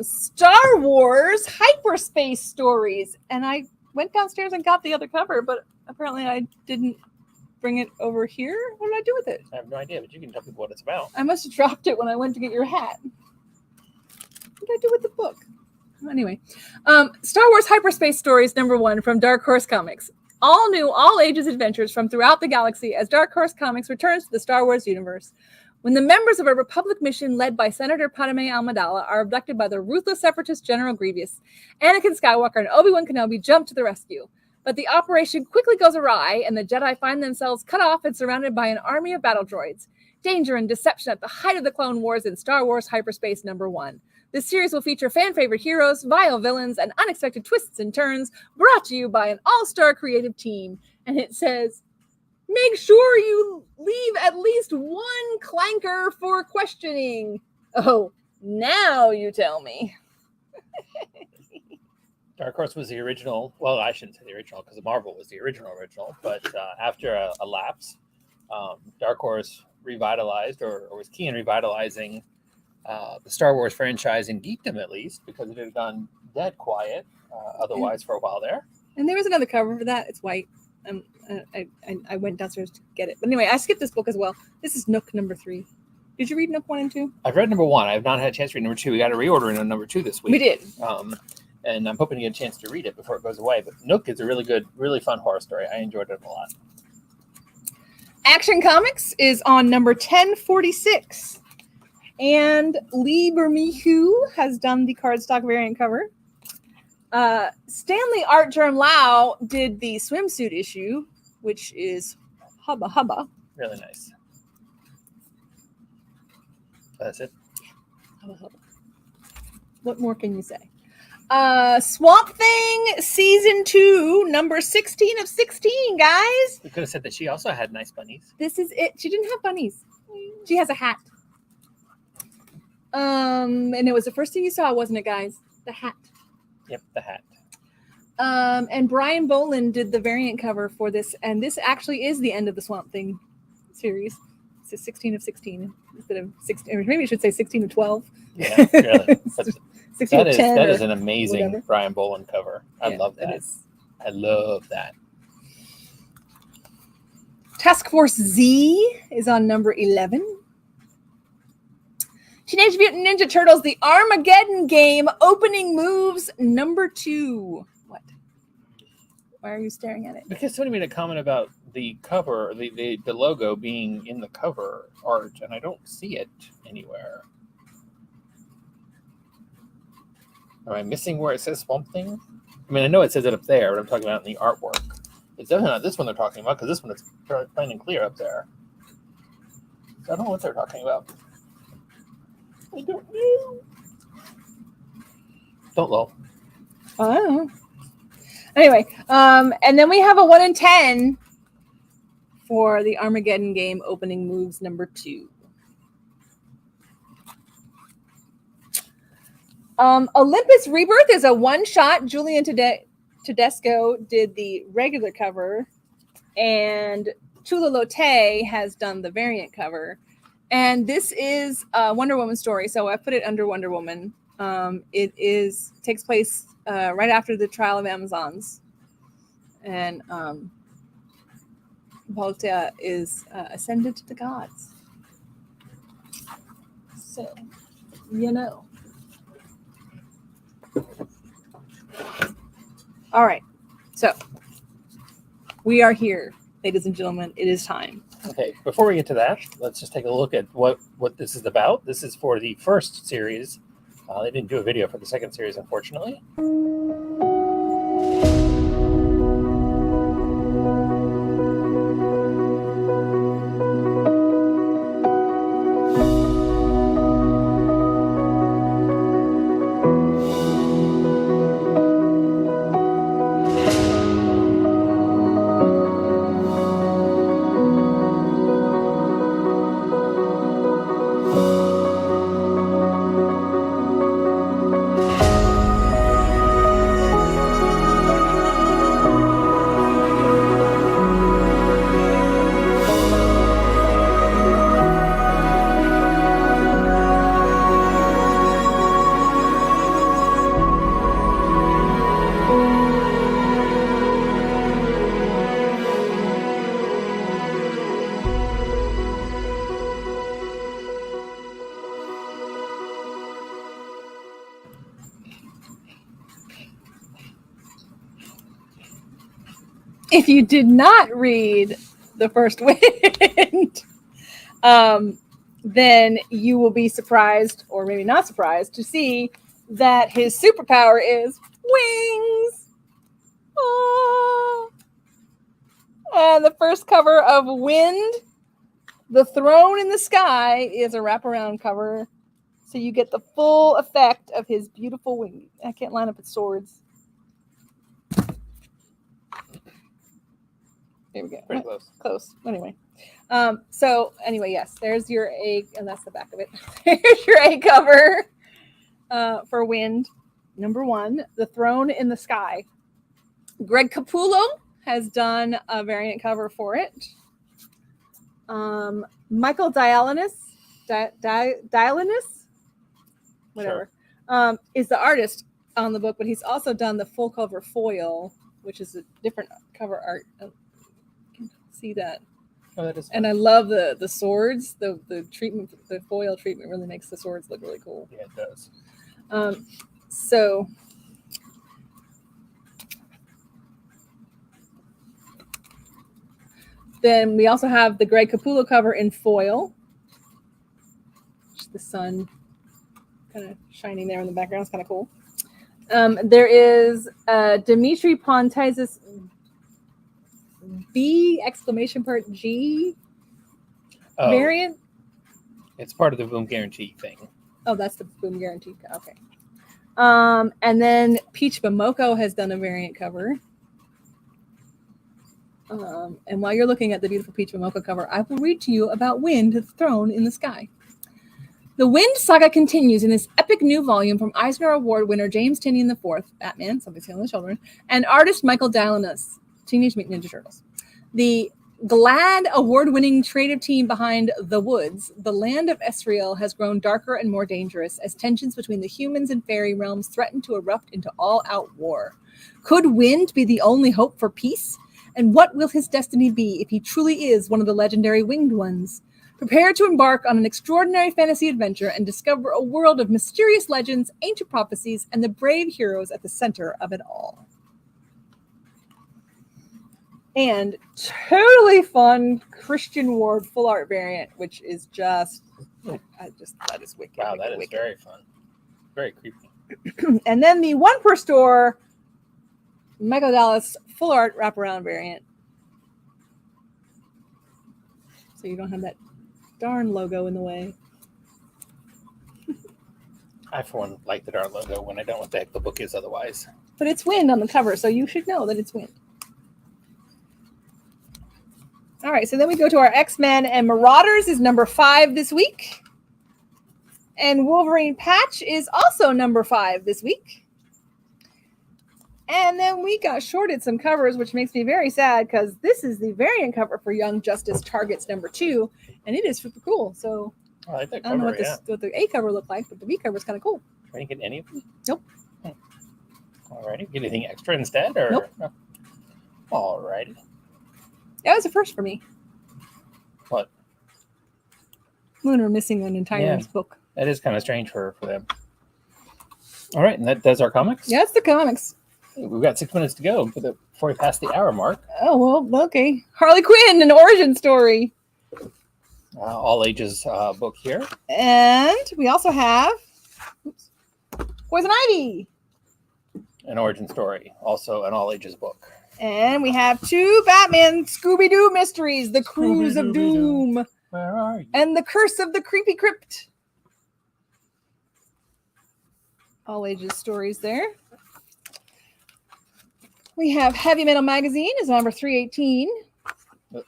Star Wars Hyperspace Stories. And I went downstairs and got the other cover, but apparently I didn't bring it over here. What did I do with it? I have no idea, but you can tell people what it's about. I must have dropped it when I went to get your hat. What did I do with the book? Anyway, Star Wars Hyperspace Stories number 1 from Dark Horse Comics. All new, all ages adventures from throughout the galaxy as Dark Horse Comics returns to the Star Wars universe. When the members of a Republic mission led by Senator Padme Amidala are abducted by the ruthless separatist General Grievous, Anakin Skywalker and Obi-Wan Kenobi jump to the rescue. But the operation quickly goes awry, and the Jedi find themselves cut off and surrounded by an army of battle droids. Danger and deception at the height of the Clone Wars in Star Wars Hyperspace #1. This series will feature fan-favorite heroes, vile villains, and unexpected twists and turns, brought to you by an all-star creative team. And it says, make sure you leave at least one clanker for questioning. Oh, now you tell me. Dark Horse was the original. Well, I shouldn't say the original because Marvel was the original. But after a lapse, Dark Horse revitalized or was key in revitalizing the Star Wars franchise in geekdom, at least, because it had gone dead quiet otherwise for a while there. And there was another cover for that. It's white. I went downstairs to get it. But anyway, I skipped this book as well. This is Nook #3. Did you read Nook 1 and 2? I've read #1. I have not had a chance to read #2. We got a reorder in #2 this week. We did. And I'm hoping to get a chance to read it before it goes away. But Nook is a really good, really fun horror story. I enjoyed it a lot. Action Comics is on number 1046. And Lee Bermejo has done the cardstock variant cover. Stanley Art Germ Lau did the swimsuit issue, which is hubba hubba. Really nice. That's it. Hubba hubba. What more can you say? Swamp Thing Season 2, number 16 of 16, guys. We could have said that she also had nice bunnies. This is it. She didn't have bunnies. She has a hat. And it was the first thing you saw, wasn't it, guys? The hat. Yep, the hat. And Brian Boland did the variant cover for this, and this actually is the end of the Swamp Thing series. It's 16 of 16 instead of 16. Or maybe I should say 16 of 12. Yeah, really. 16 of 10. That is an amazing whatever. Brian Boland cover. I love that. I love that. Task Force Z is on number 11. Teenage Mutant Ninja Turtles, The Armageddon Game, opening moves number 2. What? Why are you staring at it? Because somebody made a comment about the cover, the logo being in the cover art, and I don't see it anywhere. Am I missing where it says Swamp Thing? I mean, I know it says it up there, but I'm talking about in the artwork. It's definitely not this one they're talking about, because this one is plain and clear up there. So I don't know what they're talking about. I don't know. Don't low. I don't know. Anyway, and then we have a 1 in 10 for the Armageddon Game opening moves number 2. Olympus Rebirth is a one-shot. Julian Tedesco did the regular cover, and Chula Lotte has done the variant cover. And this is a Wonder Woman story, so I put it under Wonder Woman. It takes place right after the trial of Amazons, and Volta is ascended to the gods. So, you know. All right, so we are here, ladies and gentlemen. It is time. Okay, before we get to that, let's just take a look at what this is about. This is for the first series. They didn't do a video for the second series, unfortunately. If you did not read the first Wynd, then you will be surprised, or maybe not surprised, to see that his superpower is wings. Oh. And the first cover of Wynd, The Throne in the Sky, is a wraparound cover. So you get the full effect of his beautiful wing. I can't line up its swords. There we go. Pretty close. Close. Anyway. So anyway, yes, there's your A, and that's the back of it. There's your A cover for Wynd. Number 1, The Throne in the Sky. Greg Capullo has done a variant cover for it. Michael Dialynis, whatever, sure. Is the artist on the book, but he's also done the full cover foil, which is a different cover art. You can see that. Oh, that is fun. And I love the swords. The treatment, the foil treatment really makes the swords look really cool. Yeah, it does. So then we also have the Greg Capullo cover in foil. Just the sun kind of shining there in the background. It's kind of cool. There is Dimitri Pontizis B G variant. It's part of the Boom Guarantee thing. Oh, that's the Boom Guarantee. Okay. And then Peach Momoko has done a variant cover. And while you're looking at the beautiful Peach Momoko cover, I will read to you about Wynd, the Throne in the Sky. The Wynd saga continues in this epic new volume from Eisner Award winner James Tynion IV, Batman, Somebody's Stealing the Children, and artist Michael Dialynis, Teenage Mutant Ninja Turtles. The GLAAD award-winning creative team behind The Woods, the land of Esriel, has grown darker and more dangerous as tensions between the humans and fairy realms threaten to erupt into all-out war. Could Wynd be the only hope for peace? And what will his destiny be if he truly is one of the legendary winged ones? Prepare to embark on an extraordinary fantasy adventure and discover a world of mysterious legends, ancient prophecies, and the brave heroes at the center of it all. And totally fun Christian Ward full art variant, which is that is wicked. Wow, wicked, that is wicked. very fun. Very creepy. And then the one per store Michael Dallas full art wraparound variant. So you don't have that darn logo in the way. I, for one, like the darn logo when I don't know what the heck the book is otherwise. But it's Wynd on the cover, so you should know that it's Wynd. All right, so then we go to our X-Men, and Marauders is number 5 this week. And Wolverine Patch is also number 5 this week. And then we got shorted some covers, which makes me very sad because this is the variant cover for Young Justice Targets number 2, and it is super cool. So I like that I don't know cover, what the A cover looked like, but the B cover is kind of cool. Trying to get any of them? Nope. Alrighty. Get anything extra instead? Or Nope. No? Alrighty. That was a first for me. What? Lunar missing an entire book. That is kind of strange for them. All right, and that does our comics. Yeah, it's the comics. We've got 6 minutes to go before we pass the hour mark. Oh, well, okay. Harley Quinn, an origin story. All ages book here. And we also have Poison Ivy. An origin story, also an all ages book. And we have 2 Batman Scooby-Doo mysteries, The Cruise of Doom. Where are you? And The Curse of the Creepy Crypt. All ages stories there. We have Heavy Metal Magazine is number 318.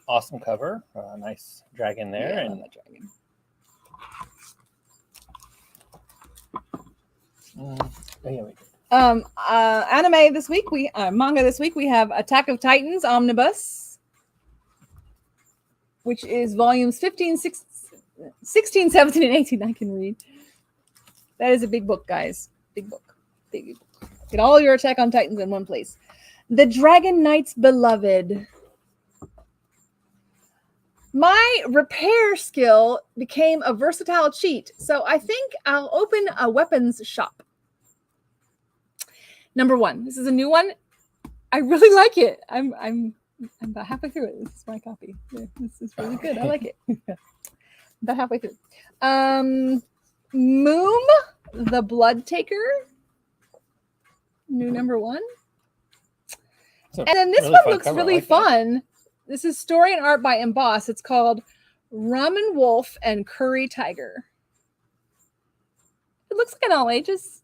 Awesome cover. Nice dragon there. Yeah, and I love that dragon. Anime this week, manga this week, we have Attack of Titans Omnibus, which is volumes 16, 17, and 18. I can read. That is a big book, guys. Big book. Big book. Get all your Attack on Titans in one place. The Dragon Knight's Beloved. My repair skill became a versatile cheat, so I think I'll open a weapons shop. Number 1. This is a new one. I really like it. I'm about halfway through it. This is my copy. Yeah, this is really good. I like it. About halfway through. Moom, the Blood Taker. New number 1. And then this really one fun looks cover. really like fun. This is story and art by Emboss. It's called Ramen Wolf and Curry Tiger. It looks like an all ages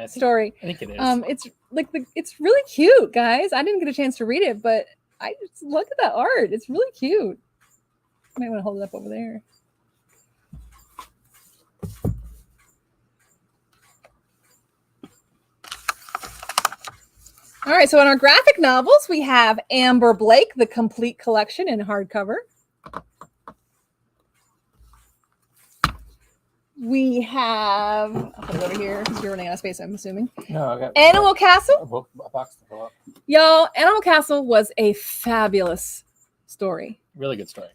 story. I think it is. It's like it's really cute, guys. I didn't get a chance to read it, but I just look at that art. It's really cute. I might want to hold it up over there. All right, so in our graphic novels, we have Amber Blake, the complete collection in hardcover. We have, I'll put it over here because you're running out of space, I'm assuming. No, I got Animal Castle. a box to fill up. Y'all, Animal Castle was a fabulous story. Really good story.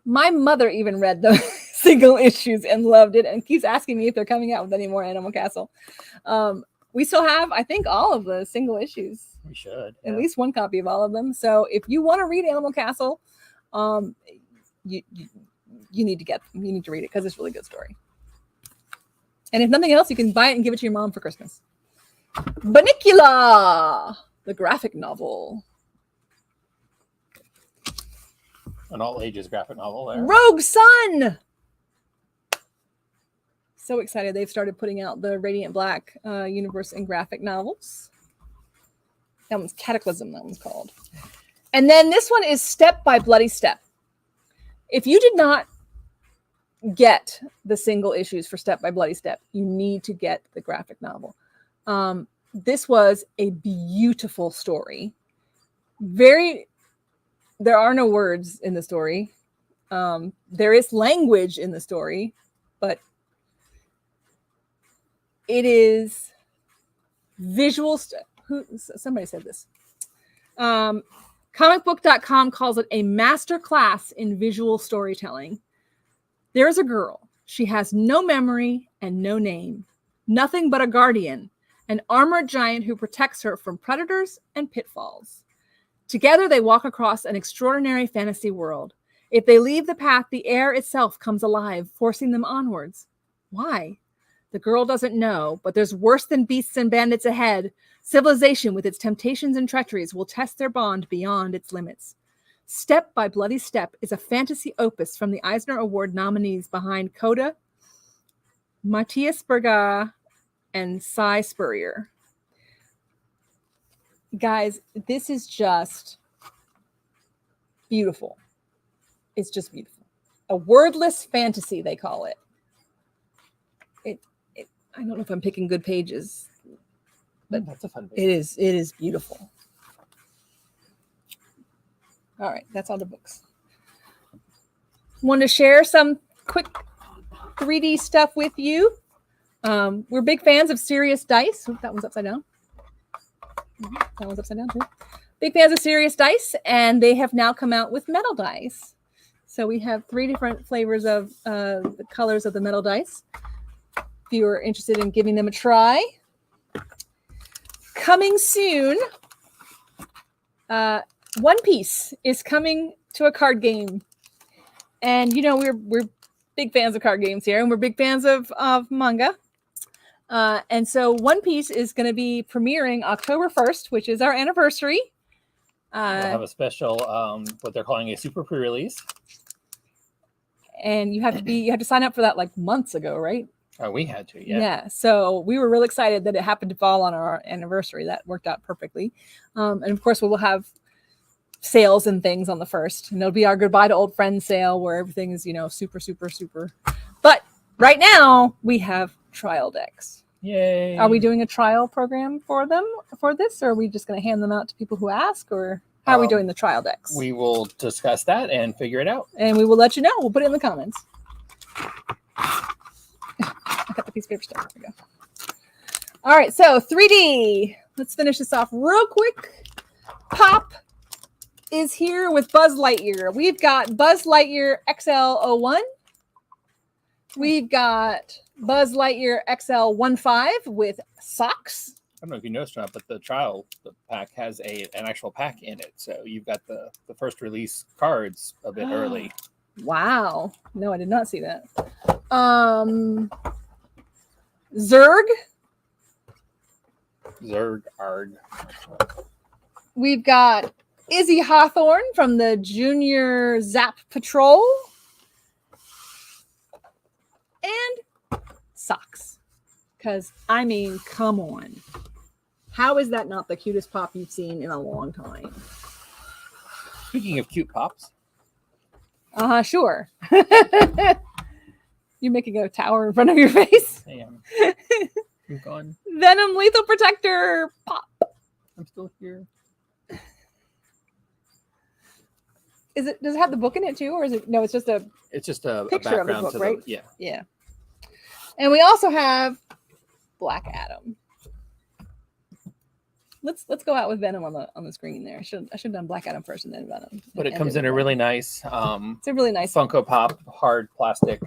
My mother even read the single issues and loved it and keeps asking me if they're coming out with any more Animal Castle. We still have, I think, all of the single issues. We should. At least one copy of all of them. So if you want to read Animal Castle, you need to get them. You need to read it because it's a really good story. And if nothing else, you can buy it and give it to your mom for Christmas. Bunnicula, the graphic novel. An all ages graphic novel there. Rogue Sun. So excited they've started putting out the Radiant Black universe in graphic novels. That one's Cataclysm, that one's called. And then this one is Step by Bloody Step. If you did not get the single issues for Step by Bloody Step, you need to get the graphic novel. This was a beautiful story. There are no words in the story. There is language in the story, but it is visual. Somebody said this. Comicbook.com calls it a master class in visual storytelling. There is a girl. She has no memory and no name. Nothing but a guardian, an armored giant who protects her from predators and pitfalls. Together, they walk across an extraordinary fantasy world. If they leave the path, the air itself comes alive, forcing them onwards. Why? The girl doesn't know, but there's worse than beasts and bandits ahead. Civilization, with its temptations and treacheries, will test their bond beyond its limits. Step by Bloody Step is a fantasy opus from the Eisner Award nominees behind Coda, Matthias Berger, and Cy Spurrier. Guys, this is just beautiful. It's just beautiful. A wordless fantasy, they call it. I don't know if I'm picking good pages, but that's a fun page. It is beautiful. All right, that's all the books. Want to share some quick 3D stuff with you. We're big fans of Serious Dice. Oops, that one's upside down. That one's upside down too. Big fans of Serious Dice, and they have now come out with metal dice. So we have 3 different flavors of the colors of the metal dice. If you are interested in giving them a try. Coming soon, One Piece is coming to a card game. And, you know, we're big fans of card games here, and we're big fans of manga. And so One Piece is going to be premiering October 1st, which is our anniversary. We'll have a special, what they're calling a super pre-release. And you have to sign up for that like months ago, right? Oh, we had to, yeah. Yeah. So we were real excited that it happened to fall on our anniversary. That worked out perfectly. And of course, we will have sales and things on the 1st. And it'll be our goodbye to old friends sale where everything is, you know, super, super, super. But right now we have trial decks. Yay. Are we doing a trial program for them for this? Or are we just going to hand them out to people who ask? Or how are we doing the trial decks? We will discuss that and figure it out. And we will let you know. We'll put it in the comments. I got the piece of paper stuff. There we go. All right, so 3D. Let's finish this off real quick. Pop is here with Buzz Lightyear. We've got Buzz Lightyear XL01. We've got Buzz Lightyear XL15 with socks. I don't know if you noticed or not, but the pack has an actual pack in it. So you've got the first release cards a bit early. Wow. No, I did not see that. Zurg. Zurg, Arg. We've got Izzy Hawthorne from the Junior Zap Patrol. And socks. Because, I mean, come on. How is that not the cutest pop you've seen in a long time? Speaking of cute pops. Sure. You making a tower in front of your face? I am. You're gone. Venom Lethal Protector pop. I'm still here. Does it have the book in it too, or is it? No, it's just a Picture of the background book, to right? the Yeah. And we also have Black Adam. Let's go out with Venom on the screen there. I should have done Black Adam first and then Venom. But it comes in a really nice it's a really nice Funko Pop hard plastic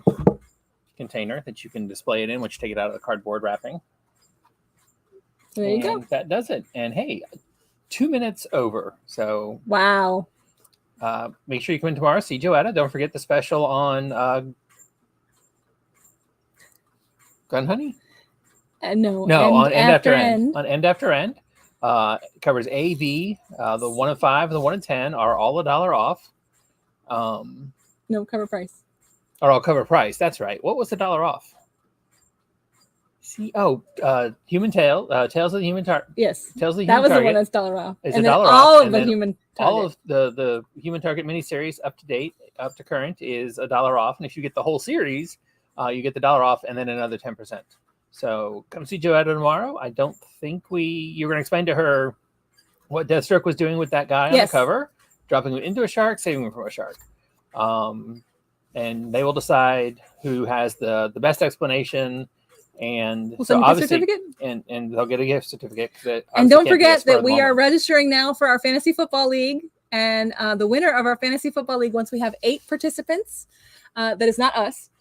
container that you can display it in, which take it out of the cardboard wrapping. There you go. That does it. And hey, 2 minutes over. So wow. Make sure you come in tomorrow. See Joetta. Don't forget the special on Gun Honey. No, on End After End. On End After End. It covers AV. The 1 of 5 and the 1 of 10 are all $1 off. No, cover price. Or all cover price. That's right. What was the $1 off? Human Tail. Tales of the Human Target. Yes. Tales of the That Human was Target. the one that's $1 off. Is and $1 off. All of And the then Human Target. all of the Human Target miniseries up to date, up to current is $1 off. And if you get the whole series, you get the $1 off and then another 10%. So come see Joetta tomorrow. I don't think you were going to explain to her what Deathstroke was doing with that guy on the cover, dropping him into a shark, saving him from a shark. And they will decide who has the best explanation. And we'll so send a gift obviously, certificate. and they'll get a gift certificate. And don't forget that we are registering now for our Fantasy Football League. And the winner of our Fantasy Football League, once we have 8 participants, that is not us.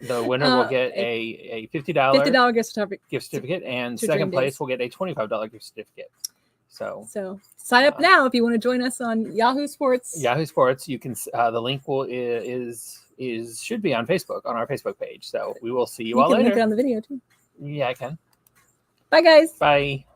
The winner will get a $50 gift certificate, and second place will get a $25 gift certificate. So sign up now if you want to join us on Yahoo Sports. Yahoo Sports. You can. The link should be on Facebook, on our Facebook page. So we will see you all later. You can link it on the video too. Yeah, I can. Bye, guys. Bye.